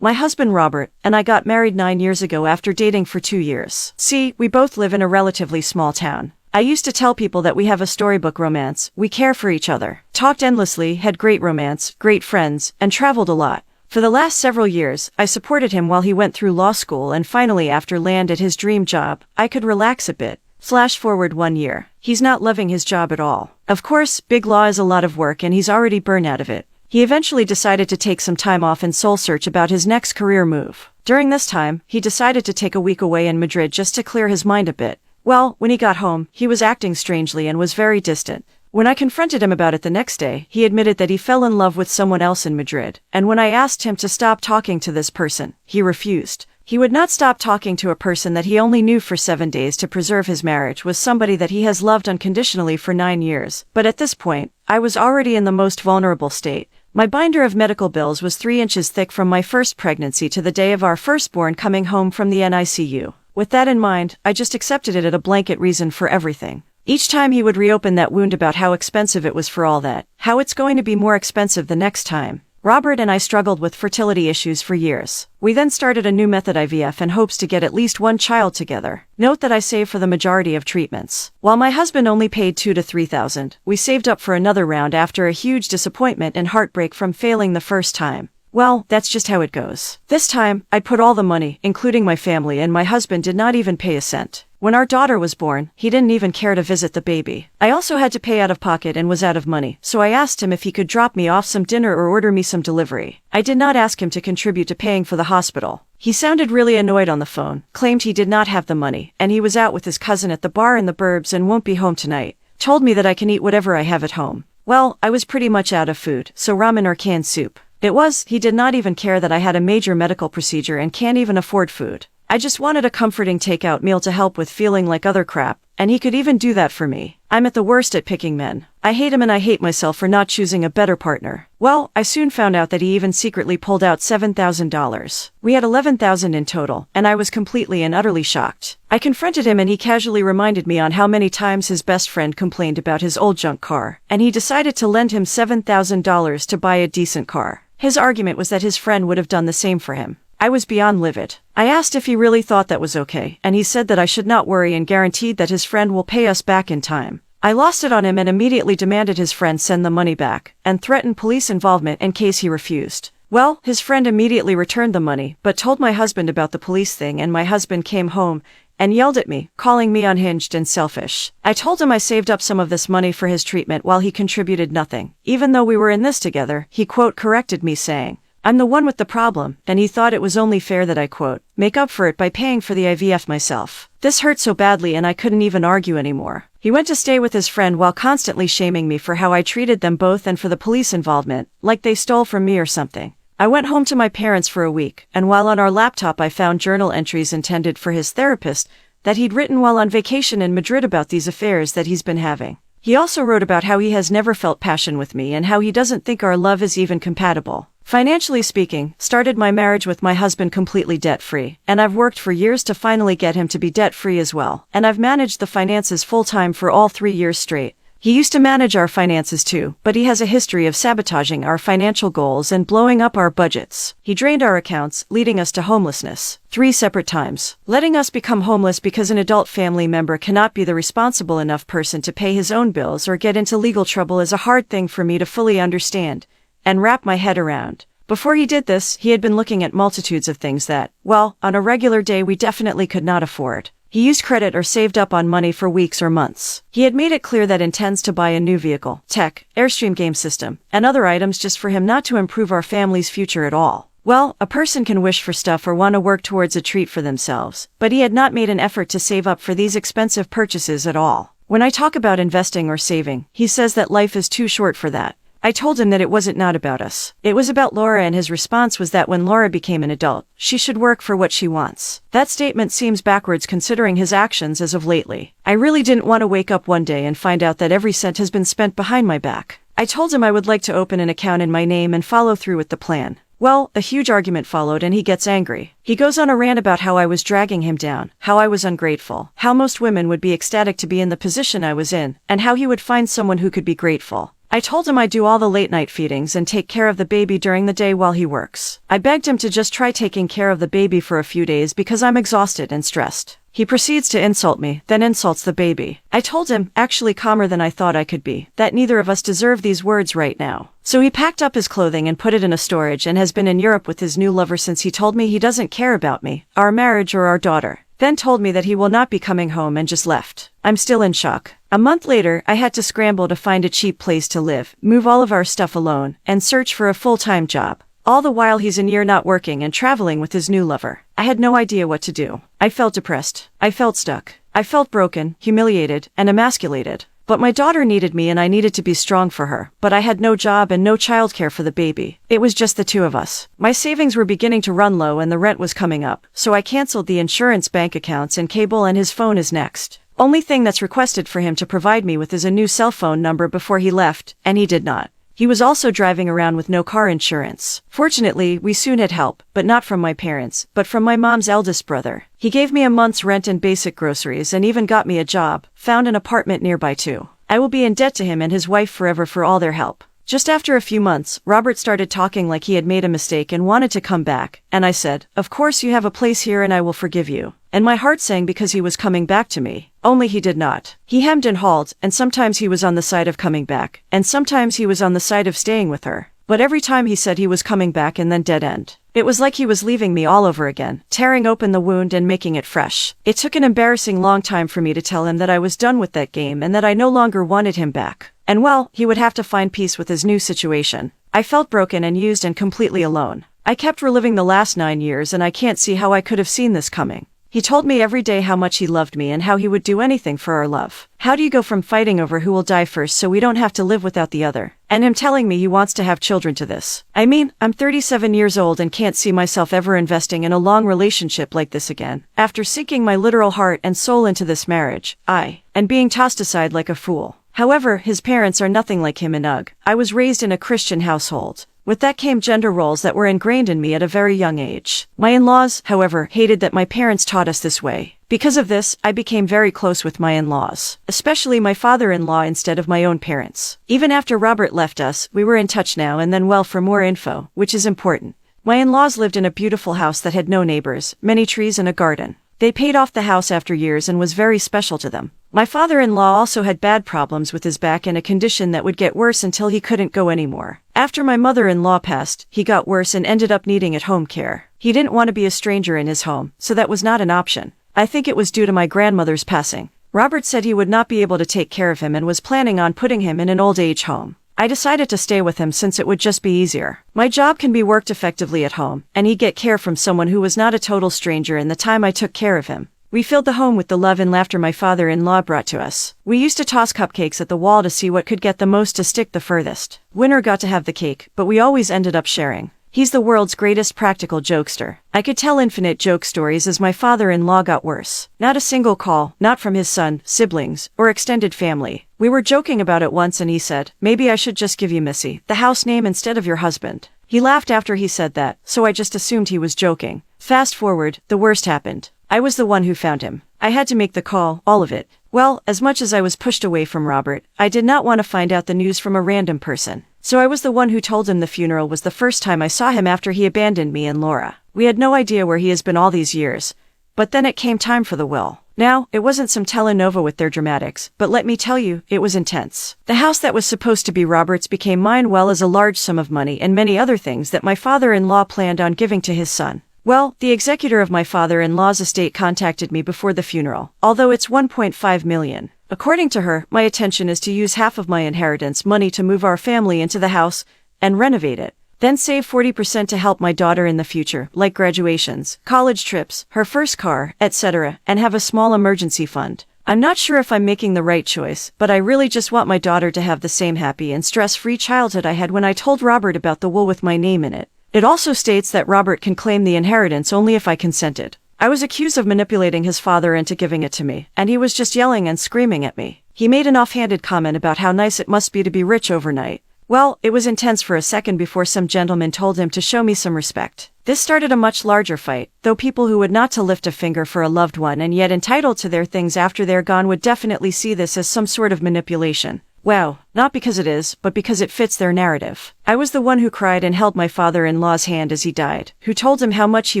My husband Robert and I got married 9 years ago after dating for 2 years. See, we both live in a relatively small town. I used to tell people that we have a storybook romance, we care for each other, talked endlessly, had great romance, great friends, and traveled a lot. For the last several years, I supported him while he went through law school, and finally after landed his dream job, I could relax a bit. Flash forward 1 year. He's not loving his job at all. Of course, big law is a lot of work and he's already burned out of it. He eventually decided to take some time off and soul search about his next career move. During this time, he decided to take a week away in Madrid just to clear his mind a bit. Well, when he got home, he was acting strangely and was very distant. When I confronted him about it the next day, he admitted that he fell in love with someone else in Madrid, and when I asked him to stop talking to this person, he refused. He would not stop talking to a person that he only knew for 7 days to preserve his marriage with somebody that he has loved unconditionally for 9 years. But at this point, I was already in the most vulnerable state. My binder of medical bills was 3 inches thick from my first pregnancy to the day of our firstborn coming home from the NICU. With that in mind, I just accepted it as a blanket reason for everything. Each time he would reopen that wound about how expensive it was for all that, how it's going to be more expensive the next time. Robert and I struggled with fertility issues for years. We then started a new method, IVF, in hopes to get at least 1 child together. Note that I saved for the majority of treatments. While my husband only paid $2,000 to $3,000, we saved up for another round after a huge disappointment and heartbreak from failing the first time. Well, that's just how it goes. This time, I put all the money, including my family, and my husband did not even pay a cent. When our daughter was born, he didn't even care to visit the baby. I also had to pay out of pocket and was out of money, so I asked him if he could drop me off some dinner or order me some delivery. I did not ask him to contribute to paying for the hospital. He sounded really annoyed on the phone, claimed he did not have the money, and he was out with his cousin at the bar in the burbs and won't be home tonight. Told me that I can eat whatever I have at home. Well, I was pretty much out of food, so ramen or canned soup. He did not even care that I had a major medical procedure and can't even afford food. I just wanted a comforting takeout meal to help with feeling like other crap, and he could even do that for me. I'm at the worst at picking men. I hate him and I hate myself for not choosing a better partner. Well, I soon found out that he even secretly pulled out $7,000. We had $11,000 in total, and I was completely and utterly shocked. I confronted him and he casually reminded me on how many times his best friend complained about his old junk car, and he decided to lend him $7,000 to buy a decent car. His argument was that his friend would have done the same for him. I was beyond livid. I asked if he really thought that was okay, and he said that I should not worry and guaranteed that his friend will pay us back in time. I lost it on him and immediately demanded his friend send the money back, and threatened police involvement in case he refused. Well, his friend immediately returned the money, but told my husband about the police thing, and my husband came home and yelled at me, calling me unhinged and selfish. I told him I saved up some of this money for his treatment while he contributed nothing. Even though we were in this together, he corrected me saying, I'm the one with the problem, and he thought it was only fair that I make up for it by paying for the IVF myself. This hurt so badly and I couldn't even argue anymore. He went to stay with his friend while constantly shaming me for how I treated them both and for the police involvement, like they stole from me or something. I went home to my parents for a week, and while on our laptop I found journal entries intended for his therapist that he'd written while on vacation in Madrid about these affairs that he's been having. He also wrote about how he has never felt passion with me and how he doesn't think our love is even compatible. Financially speaking, started my marriage with my husband completely debt-free, and I've worked for years to finally get him to be debt-free as well, and I've managed the finances full-time for all 3 years straight. He used to manage our finances too, but he has a history of sabotaging our financial goals and blowing up our budgets. He drained our accounts, leading us to homelessness 3 separate times. Letting us become homeless because an adult family member cannot be the responsible enough person to pay his own bills or get into legal trouble is a hard thing for me to fully understand and wrap my head around. Before he did this, he had been looking at multitudes of things that, well, on a regular day we definitely could not afford. He used credit or saved up on money for weeks or months. He had made it clear that intends to buy a new vehicle, tech, Airstream game system, and other items just for him not to improve our family's future at all. Well, a person can wish for stuff or want to work towards a treat for themselves, but he had not made an effort to save up for these expensive purchases at all. When I talk about investing or saving, he says that life is too short for that. I told him that it wasn't not about us. It was about Laura, and his response was that when Laura became an adult, she should work for what she wants. That statement seems backwards considering his actions as of lately. I really didn't want to wake up one day and find out that every cent has been spent behind my back. I told him I would like to open an account in my name and follow through with the plan. Well, a huge argument followed and he gets angry. He goes on a rant about how I was dragging him down, how I was ungrateful, how most women would be ecstatic to be in the position I was in, and how he would find someone who could be grateful. I told him I'd do all the late-night feedings and take care of the baby during the day while he works. I begged him to just try taking care of the baby for a few days because I'm exhausted and stressed. He proceeds to insult me, then insults the baby. I told him, actually calmer than I thought I could be, that neither of us deserve these words right now. So he packed up his clothing and put it in a storage and has been in Europe with his new lover since he told me he doesn't care about me, our marriage or our daughter. Then told me that he will not be coming home and just left. I'm still in shock. A month later, I had to scramble to find a cheap place to live, move all of our stuff alone, and search for a full-time job. All the while he's in year not working and traveling with his new lover. I had no idea what to do. I felt depressed. I felt stuck. I felt broken, humiliated, and emasculated. But my daughter needed me and I needed to be strong for her, but I had no job and no childcare for the baby. It was just the two of us. My savings were beginning to run low and the rent was coming up, so I canceled the insurance, bank accounts, and cable, and his phone is next. Only thing that's requested for him to provide me with is a new cell phone number before he left, and he did not. He was also driving around with no car insurance. Fortunately, we soon had help, but not from my parents, but from my mom's eldest brother. He gave me a month's rent and basic groceries and even got me a job, found an apartment nearby too. I will be in debt to him and his wife forever for all their help. Just after a few months, Robert started talking like he had made a mistake and wanted to come back, and I said, of course you have a place here and I will forgive you. And my heart sang because he was coming back to me. Only he did not. He hemmed and hawed, and sometimes he was on the side of coming back, and sometimes he was on the side of staying with her. But every time he said he was coming back and then dead end. It was like he was leaving me all over again, tearing open the wound and making it fresh. It took an embarrassing long time for me to tell him that I was done with that game and that I no longer wanted him back. And well, he would have to find peace with his new situation. I felt broken and used and completely alone. I kept reliving the last 9 years and I can't see how I could have seen this coming. He told me every day how much he loved me and how he would do anything for our love. How do you go from fighting over who will die first so we don't have to live without the other, and him telling me he wants to have children, to this? I mean, I'm 37 years old and can't see myself ever investing in a long relationship like this again. After sinking my literal heart and soul into this marriage, and being tossed aside like a fool. However, his parents are nothing like him and ugh. I was raised in a Christian household. With that came gender roles that were ingrained in me at a very young age. My in-laws, however, hated that my parents taught us this way. Because of this, I became very close with my in-laws, especially my father-in-law instead of my own parents. Even after Robert left us, we were in touch now and then. Well, for more info, which is important. My in-laws lived in a beautiful house that had no neighbors, many trees and a garden. They paid off the house after years and was very special to them. My father-in-law also had bad problems with his back and a condition that would get worse until he couldn't go anymore. After my mother-in-law passed, he got worse and ended up needing at-home care. He didn't want to be a stranger in his home, so that was not an option. I think it was due to my grandmother's passing. Robert said he would not be able to take care of him and was planning on putting him in an old-age home. I decided to stay with him since it would just be easier. My job can be worked effectively at home, and he'd get care from someone who was not a total stranger in the time I took care of him. We filled the home with the love and laughter my father-in-law brought to us. We used to toss cupcakes at the wall to see what could get the most to stick the furthest. Winner got to have the cake, but we always ended up sharing. He's the world's greatest practical jokester. I could tell infinite joke stories as my father-in-law got worse. Not a single call, not from his son, siblings, or extended family. We were joking about it once and he said, maybe I should just give you Missy, the house name, instead of your husband. He laughed after he said that, so I just assumed he was joking. Fast forward, the worst happened. I was the one who found him. I had to make the call, all of it. Well, as much as I was pushed away from Robert, I did not want to find out the news from a random person. So I was the one who told him the funeral was the first time I saw him after he abandoned me and Laura. We had no idea where he has been all these years. But then it came time for the will. Now, it wasn't some telenova with their dramatics, but let me tell you, it was intense. The house that was supposed to be Robert's became mine, well as a large sum of money and many other things that my father-in-law planned on giving to his son. Well, the executor of my father-in-law's estate contacted me before the funeral, although it's 1.5 million. According to her, my intention is to use half of my inheritance money to move our family into the house and renovate it. Then save 40% to help my daughter in the future, like graduations, college trips, her first car, etc., and have a small emergency fund. I'm not sure if I'm making the right choice, but I really just want my daughter to have the same happy and stress-free childhood I had when I told Robert about the will with my name in it. It also states that Robert can claim the inheritance only if I consented. I was accused of manipulating his father into giving it to me, and he was just yelling and screaming at me. He made an offhanded comment about how nice it must be to be rich overnight. Well, it was intense for a second before some gentleman told him to show me some respect. This started a much larger fight, though people who would not to lift a finger for a loved one and yet entitled to their things after they're gone would definitely see this as some sort of manipulation. Wow, not because it is, but because it fits their narrative. I was the one who cried and held my father-in-law's hand as he died, who told him how much he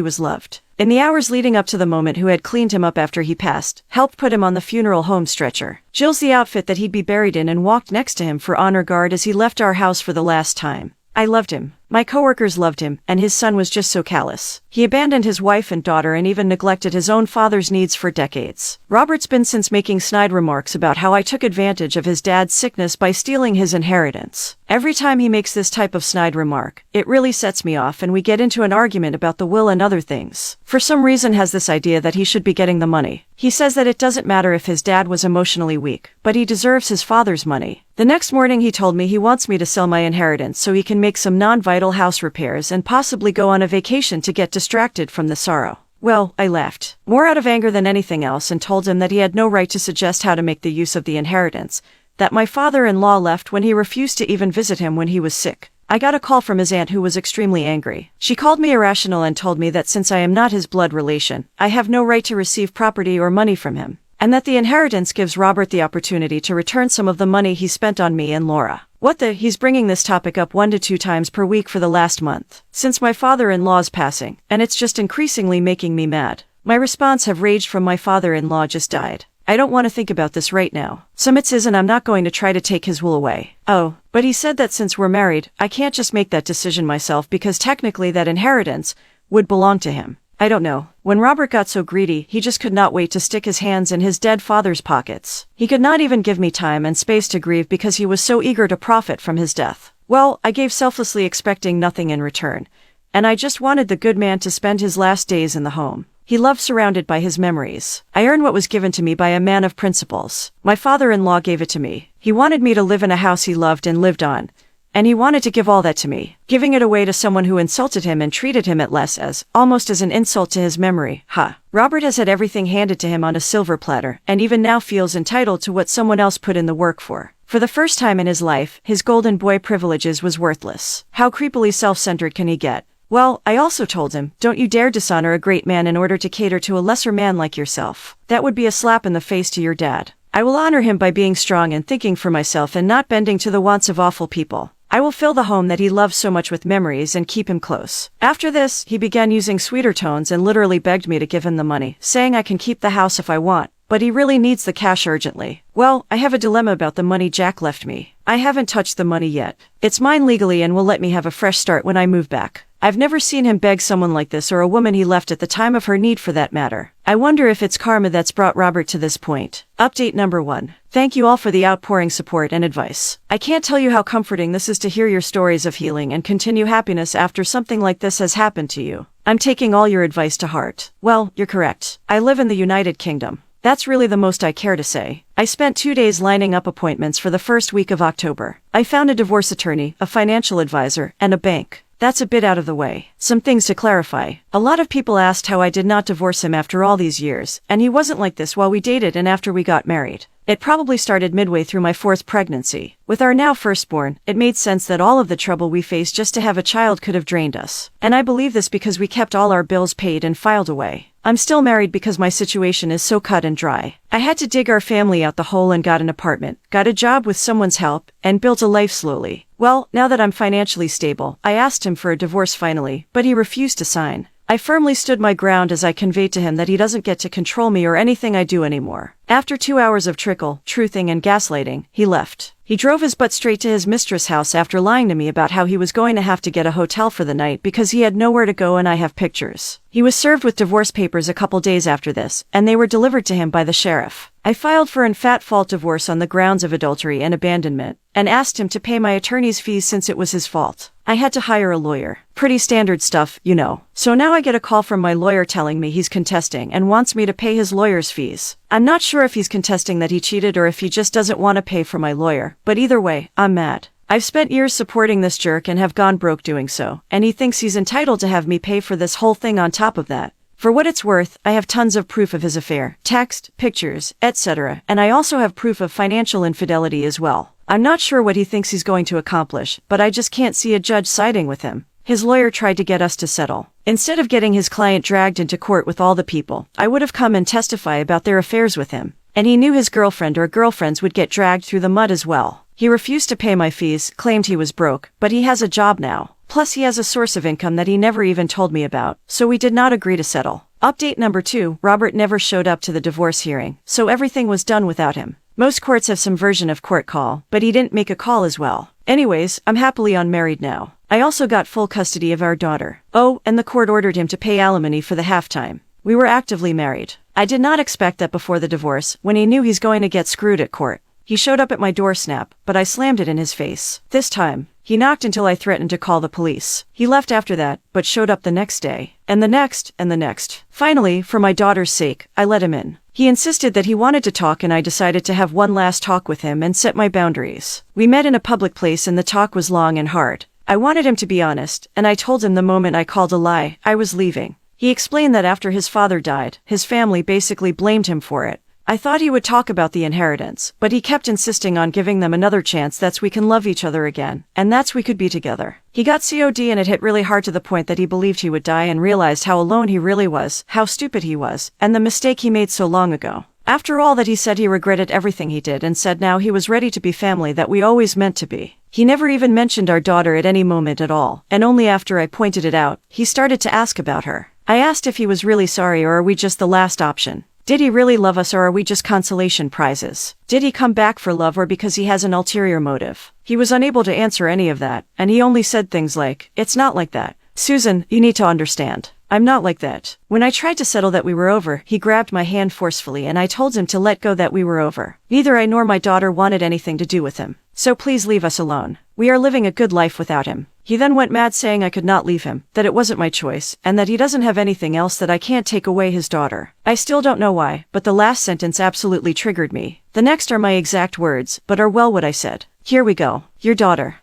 was loved. In the hours leading up to the moment, who had cleaned him up after he passed, helped put him on the funeral home stretcher, Jill's the outfit that he'd be buried in, and walked next to him for honor guard as he left our house for the last time. I loved him. My coworkers loved him, and his son was just so callous. He abandoned his wife and daughter and even neglected his own father's needs for decades. Robert's been since making snide remarks about how I took advantage of his dad's sickness by stealing his inheritance. Every time he makes this type of snide remark, it really sets me off, and we get into an argument about the will and other things. For some reason has this idea that he should be getting the money. He says that it doesn't matter if his dad was emotionally weak, but he deserves his father's money. The next morning he told me he wants me to sell my inheritance so he can make some non-vital house repairs and possibly go on a vacation to get distracted from the sorrow. Well, I laughed, more out of anger than anything else, and told him that he had no right to suggest how to make the use of the inheritance that my father-in-law left when he refused to even visit him when he was sick. I got a call from his aunt, who was extremely angry. She called me irrational and told me that since I am not his blood relation, I have no right to receive property or money from him, and that the inheritance gives Robert the opportunity to return some of the money he spent on me and Laura. He's bringing this topic up 1 to 2 times per week for the last month, since my father-in-law's passing, and it's just increasingly making me mad. My response have raged from my father-in-law just died. I don't want to think about this right now. It says, and I'm not going to try to take his will away. Oh, but he said that since we're married, I can't just make that decision myself because technically that inheritance would belong to him. I don't know. When Robert got so greedy, he just could not wait to stick his hands in his dead father's pockets. He could not even give me time and space to grieve because he was so eager to profit from his death. Well, I gave selflessly, expecting nothing in return, and I just wanted the good man to spend his last days in the home he loved, surrounded by his memories. I earned what was given to me by a man of principles. My father-in-law gave it to me. He wanted me to live in a house he loved and lived on, and he wanted to give all that to me. Giving it away to someone who insulted him and treated him at less as, almost as an insult to his memory. Robert has had everything handed to him on a silver platter, and even now feels entitled to what someone else put in the work for. For the first time in his life, his golden boy privileges was worthless. How creepily self-centered can he get? Well, I also told him, don't you dare dishonor a great man in order to cater to a lesser man like yourself. That would be a slap in the face to your dad. I will honor him by being strong and thinking for myself and not bending to the wants of awful people. I will fill the home that he loves so much with memories and keep him close. After this, he began using sweeter tones and literally begged me to give him the money, saying I can keep the house if I want, but he really needs the cash urgently. Well, I have a dilemma about the money Jack left me. I haven't touched the money yet. It's mine legally and will let me have a fresh start when I move back. I've never seen him beg someone like this, or a woman he left at the time of her need for that matter. I wonder if it's karma that's brought Robert to this point. Update number 1. Thank you all for the outpouring support and advice. I can't tell you how comforting this is to hear your stories of healing and continue happiness after something like this has happened to you. I'm taking all your advice to heart. Well, you're correct. I live in the United Kingdom. That's really the most I care to say. I spent 2 days lining up appointments for the first week of October. I found a divorce attorney, a financial advisor, and a bank. That's a bit out of the way. Some things to clarify. A lot of people asked how I did not divorce him after all these years, and he wasn't like this while we dated and after we got married. It probably started midway through my 4th pregnancy. With our now firstborn, it made sense that all of the trouble we faced just to have a child could have drained us. And I believe this because we kept all our bills paid and filed away. I'm still married because my situation is so cut and dry. I had to dig our family out the hole and got an apartment, got a job with someone's help, and built a life slowly. Well, now that I'm financially stable, I asked him for a divorce finally, but he refused to sign. I firmly stood my ground as I conveyed to him that he doesn't get to control me or anything I do anymore. After 2 hours of truthing and gaslighting, he left. He drove his butt straight to his mistress' house after lying to me about how he was going to have to get a hotel for the night because he had nowhere to go, and I have pictures. He was served with divorce papers a couple days after this, and they were delivered to him by the sheriff. I filed for an at-fault divorce on the grounds of adultery and abandonment, and asked him to pay my attorney's fees since it was his fault. I had to hire a lawyer. Pretty standard stuff, you know. So now I get a call from my lawyer telling me he's contesting and wants me to pay his lawyer's fees. I'm not sure if he's contesting that he cheated or if he just doesn't want to pay for my lawyer, but either way, I'm mad. I've spent years supporting this jerk and have gone broke doing so, and he thinks he's entitled to have me pay for this whole thing on top of that. For what it's worth, I have tons of proof of his affair, text, pictures, etc., and I also have proof of financial infidelity as well. I'm not sure what he thinks he's going to accomplish, but I just can't see a judge siding with him. His lawyer tried to get us to settle. Instead of getting his client dragged into court with all the people, I would have come and testify about their affairs with him. And he knew his girlfriend or girlfriends would get dragged through the mud as well. He refused to pay my fees, claimed he was broke, but he has a job now. Plus he has a source of income that he never even told me about, so we did not agree to settle. Update number 2, Robert never showed up to the divorce hearing, so everything was done without him. Most courts have some version of court call, but he didn't make a call as well. Anyways, I'm happily unmarried now. I also got full custody of our daughter. Oh, and the court ordered him to pay alimony for the halftime. We were actively married. I did not expect that before the divorce, when he knew he's going to get screwed at court. He showed up at my door snap, but I slammed it in his face. This time, he knocked until I threatened to call the police. He left after that, but showed up the next day. And the next, and the next. Finally, for my daughter's sake, I let him in. He insisted that he wanted to talk and I decided to have one last talk with him and set my boundaries. We met in a public place and the talk was long and hard. I wanted him to be honest, and I told him the moment I called a lie, I was leaving. He explained that after his father died, his family basically blamed him for it. I thought he would talk about the inheritance, but he kept insisting on giving them another chance that's we can love each other again, and that's we could be together. He got COD and it hit really hard to the point that he believed he would die and realized how alone he really was, how stupid he was, and the mistake he made so long ago. After all that he said he regretted everything he did and said now he was ready to be family that we always meant to be. He never even mentioned our daughter at any moment at all, and only after I pointed it out, he started to ask about her. I asked if he was really sorry or are we just the last option. Did he really love us or are we just consolation prizes? Did he come back for love or because he has an ulterior motive? He was unable to answer any of that, and he only said things like, "It's not like that. Susan, you need to understand. I'm not like that." When I tried to settle that we were over, he grabbed my hand forcefully and I told him to let go that we were over. Neither I nor my daughter wanted anything to do with him. So please leave us alone. We are living a good life without him. He then went mad saying I could not leave him, that it wasn't my choice, and that he doesn't have anything else that I can't take away his daughter. I still don't know why, but the last sentence absolutely triggered me. The next are my exact words, but are well what I said. Here we go. Your daughter,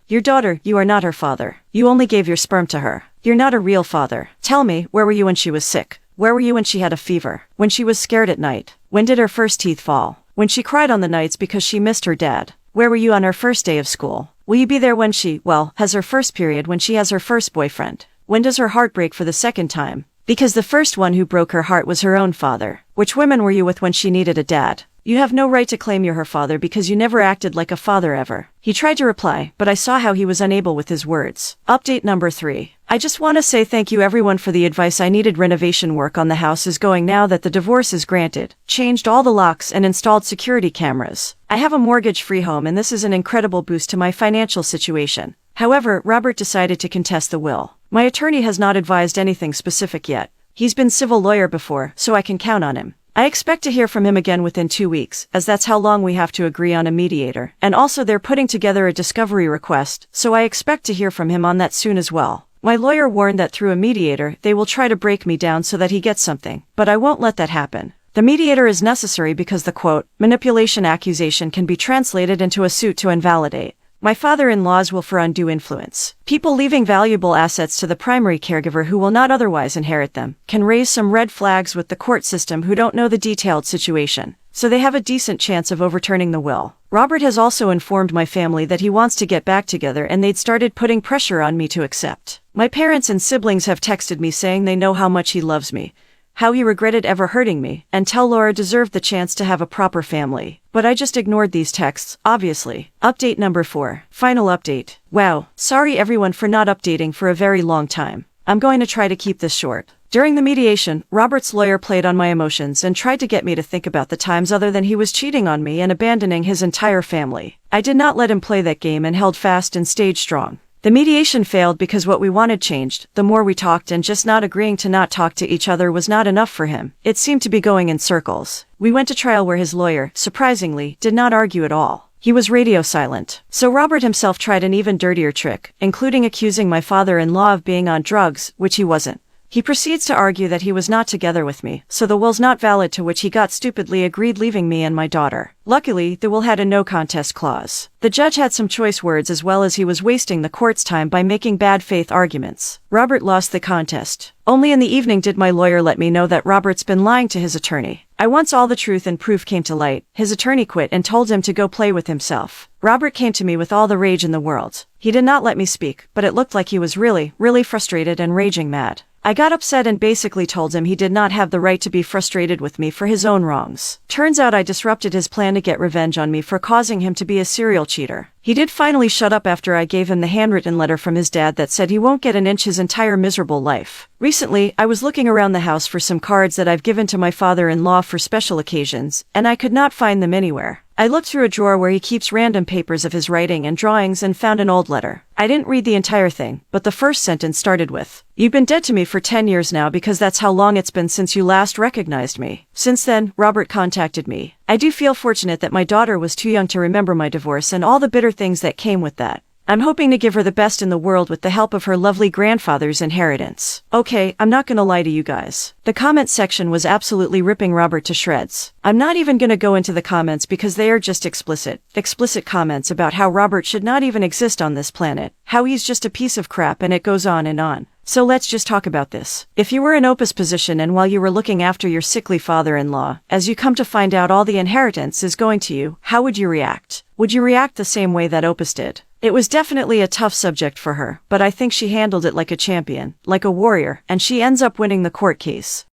you are not her father. You only gave your sperm to her. You're not a real father. Tell me, where were you when she was sick? Where were you when she had a fever? When she was scared at night? When did her first teeth fall? When she cried on the nights because she missed her dad? Where were you on her first day of school? Will you be there when she, has her first period, when she has her first boyfriend? When does her heart break for the second time? Because the first one who broke her heart was her own father. Which women were you with when she needed a dad? You have no right to claim you're her father because you never acted like a father ever. He tried to reply, but I saw how he was unable with his words. Update number 3. I just want to say thank you everyone for the advice I needed. Renovation work on the house is going now that the divorce is granted. Changed all the locks and installed security cameras. I have a mortgage-free home and this is an incredible boost to my financial situation. However, Robert decided to contest the will. My attorney has not advised anything specific yet. He's been civil lawyer before, so I can count on him. I expect to hear from him again within 2 weeks, as that's how long we have to agree on a mediator, and also they're putting together a discovery request, so I expect to hear from him on that soon as well. My lawyer warned that through a mediator, they will try to break me down so that he gets something, but I won't let that happen. The mediator is necessary because the quote, manipulation accusation can be translated into a suit to invalidate. My father-in-law's will for undue influence. People leaving valuable assets to the primary caregiver who will not otherwise inherit them can raise some red flags with the court system who don't know the detailed situation, so they have a decent chance of overturning the will. Robert has also informed my family that he wants to get back together and they'd started putting pressure on me to accept. My parents and siblings have texted me saying they know how much he loves me, how he regretted ever hurting me, and tell Laura deserved the chance to have a proper family. But I just ignored these texts, obviously. Update number 4. Final update. Wow, sorry everyone for not updating for a very long time. I'm going to try to keep this short. During the mediation, Robert's lawyer played on my emotions and tried to get me to think about the times other than he was cheating on me and abandoning his entire family. I did not let him play that game and held fast and stayed strong. The mediation failed because what we wanted changed. The more we talked and just not agreeing to not talk to each other was not enough for him. It seemed to be going in circles. We went to trial where his lawyer, surprisingly, did not argue at all. He was radio silent. So Robert himself tried an even dirtier trick, including accusing my father-in-law of being on drugs, which he wasn't. He proceeds to argue that he was not together with me, so the will's not valid, to which he got stupidly agreed, leaving me and my daughter. Luckily, the will had a no contest clause. The judge had some choice words as well as he was wasting the court's time by making bad faith arguments. Robert lost the contest. Only in the evening did my lawyer let me know that Robert's been lying to his attorney. Once all the truth and proof came to light, his attorney quit and told him to go play with himself. Robert came to me with all the rage in the world. He did not let me speak, but it looked like he was really frustrated and raging mad. I got upset and basically told him he did not have the right to be frustrated with me for his own wrongs. Turns out I disrupted his plan to get revenge on me for causing him to be a serial cheater. He did finally shut up after I gave him the handwritten letter from his dad that said he won't get an inch his entire miserable life. Recently, I was looking around the house for some cards that I've given to my father-in-law for special occasions, and I could not find them anywhere. I looked through a drawer where he keeps random papers of his writing and drawings and found an old letter. I didn't read the entire thing, but the first sentence started with, "You've been dead to me for 10 years now because that's how long it's been since you last recognized me. Since then, Robert contacted me. I do feel fortunate that my daughter was too young to remember my divorce and all the bitter things that came with that. I'm hoping to give her the best in the world with the help of her lovely grandfather's inheritance." Okay, I'm not gonna lie to you guys. The comment section was absolutely ripping Robert to shreds. I'm not even gonna go into the comments because they are just explicit comments about how Robert should not even exist on this planet, how he's just a piece of crap, and it goes on and on. So let's just talk about this. If you were in Opus' position and while you were looking after your sickly father-in-law, as you come to find out all the inheritance is going to you, how would you react? Would you react the same way that Opus did? It was definitely a tough subject for her, but I think she handled it like a champion, like a warrior, and she ends up winning the court case.